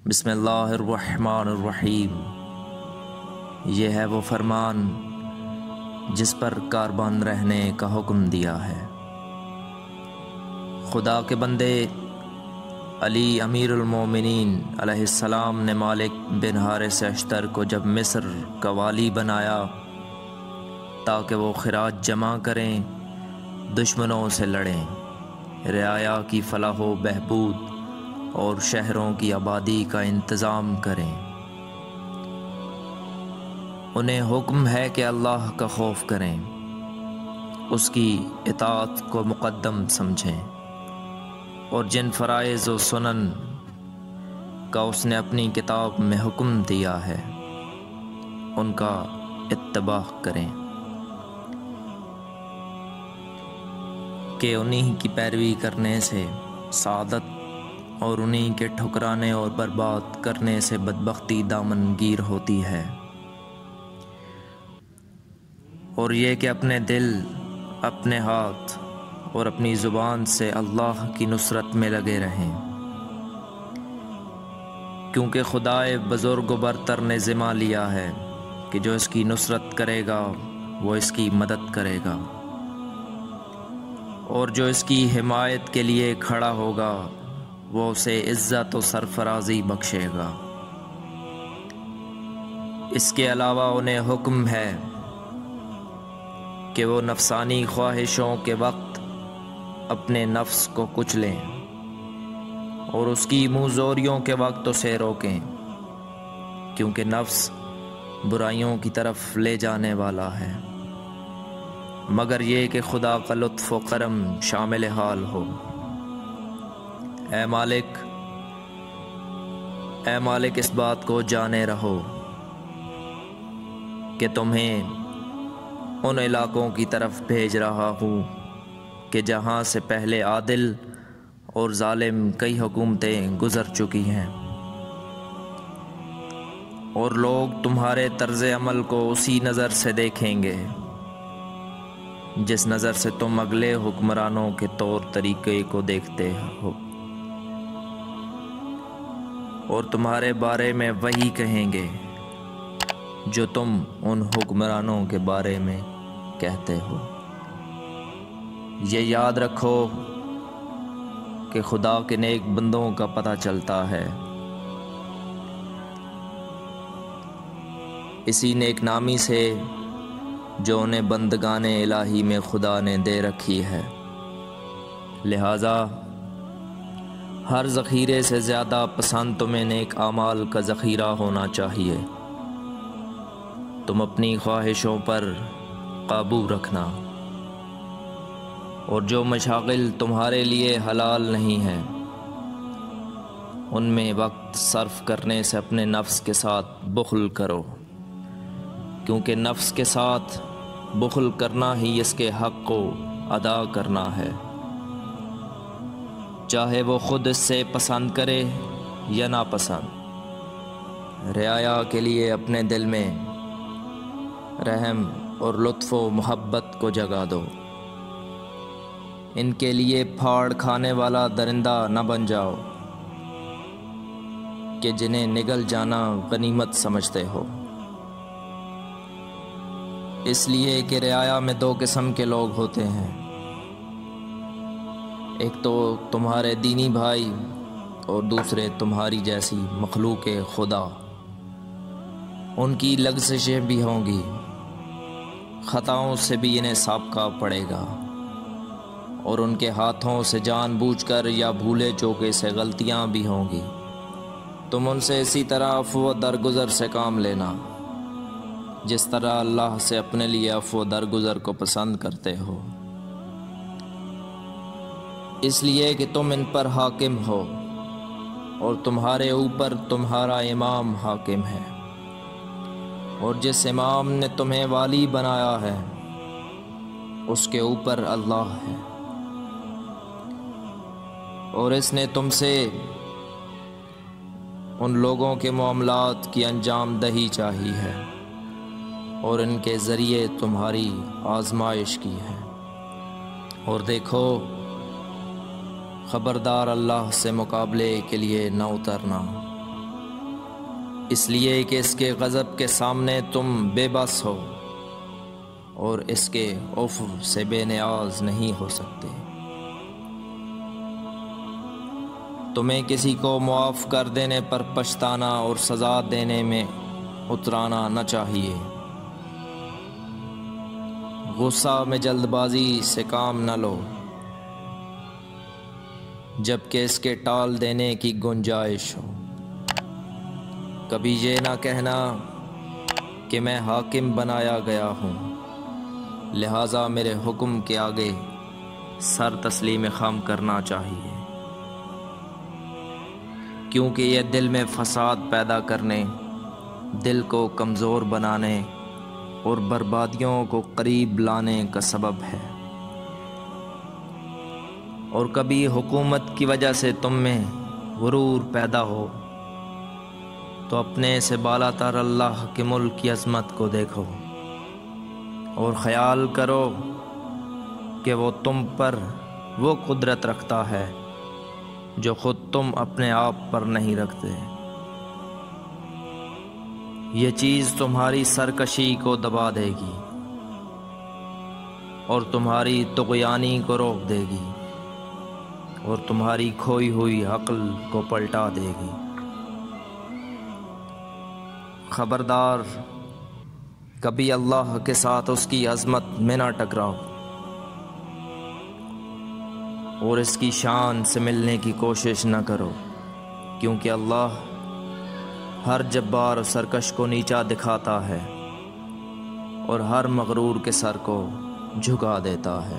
بسم اللہ الرحمن الرحیم۔ یہ ہے وہ فرمان جس پر کاربند رہنے کا حکم دیا ہے۔ خدا کے بندے علی امیر المومنین علیہ السلام نے مالک بن حارث اشتر کو جب مصر کا والی بنایا تاکہ وہ خراج جمع کریں، دشمنوں سے لڑیں، رعایا کی فلاح و بہبود اور شہروں کی آبادی کا انتظام کریں۔ انہیں حکم ہے کہ اللہ کا خوف کریں، اس کی اطاعت کو مقدم سمجھیں، اور جن فرائض و سنن کا اس نے اپنی کتاب میں حکم دیا ہے ان کا اتباع کریں، کہ انہی کی پیروی کرنے سے سعادت اور انہی کے ٹھکرانے اور برباد کرنے سے بدبختی دامنگیر ہوتی ہے، اور یہ کہ اپنے دل، اپنے ہاتھ اور اپنی زبان سے اللہ کی نصرت میں لگے رہیں، کیونکہ خدائے بزرگ و برتر نے ذمہ لیا ہے کہ جو اس کی نصرت کرے گا وہ اس کی مدد کرے گا، اور جو اس کی حمایت کے لیے کھڑا ہوگا وہ اسے عزت و سرفرازی بخشے گا۔ اس کے علاوہ انہیں حکم ہے کہ وہ نفسانی خواہشوں کے وقت اپنے نفس کو کچلیں اور اس کی منہ زوریوں کے وقت اسے روکیں، کیونکہ نفس برائیوں کی طرف لے جانے والا ہے، مگر یہ کہ خدا کا لطف و کرم شامل حال ہو۔ اے مالک اس بات کو جانے رہو کہ تمہیں ان علاقوں کی طرف بھیج رہا ہوں کہ جہاں سے پہلے عادل اور ظالم کئی حکومتیں گزر چکی ہیں، اور لوگ تمہارے طرز عمل کو اسی نظر سے دیکھیں گے جس نظر سے تم اگلے حکمرانوں کے طور طریقے کو دیکھتے ہو، اور تمہارے بارے میں وہی کہیں گے جو تم ان حکمرانوں کے بارے میں کہتے ہو۔ یہ یاد رکھو کہ خدا کے نیک بندوں کا پتہ چلتا ہے اسی نیک نامی سے جو انہیں بندگان الہی میں خدا نے دے رکھی ہے، لہذا ہر ذخیرے سے زیادہ پسند تمہیں نیک اعمال کا ذخیرہ ہونا چاہیے۔ تم اپنی خواہشوں پر قابو رکھنا، اور جو مشاغل تمہارے لیے حلال نہیں ہیں ان میں وقت صرف کرنے سے اپنے نفس کے ساتھ بخل کرو، کیونکہ نفس کے ساتھ بخل کرنا ہی اس کے حق کو ادا کرنا ہے، چاہے وہ خود اس سے پسند کرے یا ناپسند۔ رعایا کے لیے اپنے دل میں رحم اور لطف و محبت کو جگا دو، ان کے لیے پھاڑ کھانے والا درندہ نہ بن جاؤ کہ جنہیں نگل جانا غنیمت سمجھتے ہو، اس لیے کہ رعایا میں دو قسم کے لوگ ہوتے ہیں، ایک تو تمہارے دینی بھائی اور دوسرے تمہاری جیسی مخلوق خدا۔ ان کی لغزشیں بھی ہوں گی، خطاؤں سے بھی انہیں سابقہ پڑے گا، اور ان کے ہاتھوں سے جان بوجھ کر یا بھولے چوکے سے غلطیاں بھی ہوں گی۔ تم ان سے اسی طرح عفو و درگزر سے کام لینا جس طرح اللہ سے اپنے لیے عفو و درگزر کو پسند کرتے ہو، اس لیے کہ تم ان پر حاکم ہو اور تمہارے اوپر تمہارا امام حاکم ہے، اور جس امام نے تمہیں والی بنایا ہے اس کے اوپر اللہ ہے، اور اس نے تم سے ان لوگوں کے معاملات کی انجام دہی چاہی ہے اور ان کے ذریعے تمہاری آزمائش کی ہے، اور دیکھو خبردار اللہ سے مقابلے کے لیے نہ اترنا، اس لیے کہ اس کے غضب کے سامنے تم بے بس ہو اور اس کے عفو سے بے نیاز نہیں ہو سکتے۔ تمہیں کسی کو معاف کر دینے پر پچھتانا اور سزا دینے میں اترانا نہ چاہیے۔ غصہ میں جلد بازی سے کام نہ لو، جبکہ اس کے ٹال دینے کی گنجائش ہو۔ کبھی یہ نہ کہنا کہ میں حاکم بنایا گیا ہوں، لہٰذا میرے حکم کے آگے سر تسلیم خم کرنا چاہیے، کیونکہ یہ دل میں فساد پیدا کرنے، دل کو کمزور بنانے اور بربادیوں کو قریب لانے کا سبب ہے۔ اور کبھی حکومت کی وجہ سے تم میں غرور پیدا ہو تو اپنے سے بالا تر اللہ کے ملک کی عظمت کو دیکھو اور خیال کرو کہ وہ تم پر وہ قدرت رکھتا ہے جو خود تم اپنے آپ پر نہیں رکھتے۔ یہ چیز تمہاری سرکشی کو دبا دے گی اور تمہاری طغیانی کو روک دے گی اور تمہاری کھوئی ہوئی عقل کو پلٹا دے گی۔ خبردار، کبھی اللہ کے ساتھ اس کی عظمت میں نہ ٹکراؤ اور اس کی شان سے ملنے کی کوشش نہ کرو، کیونکہ اللہ ہر جبار و سرکش کو نیچا دکھاتا ہے اور ہر مغرور کے سر کو جھکا دیتا ہے۔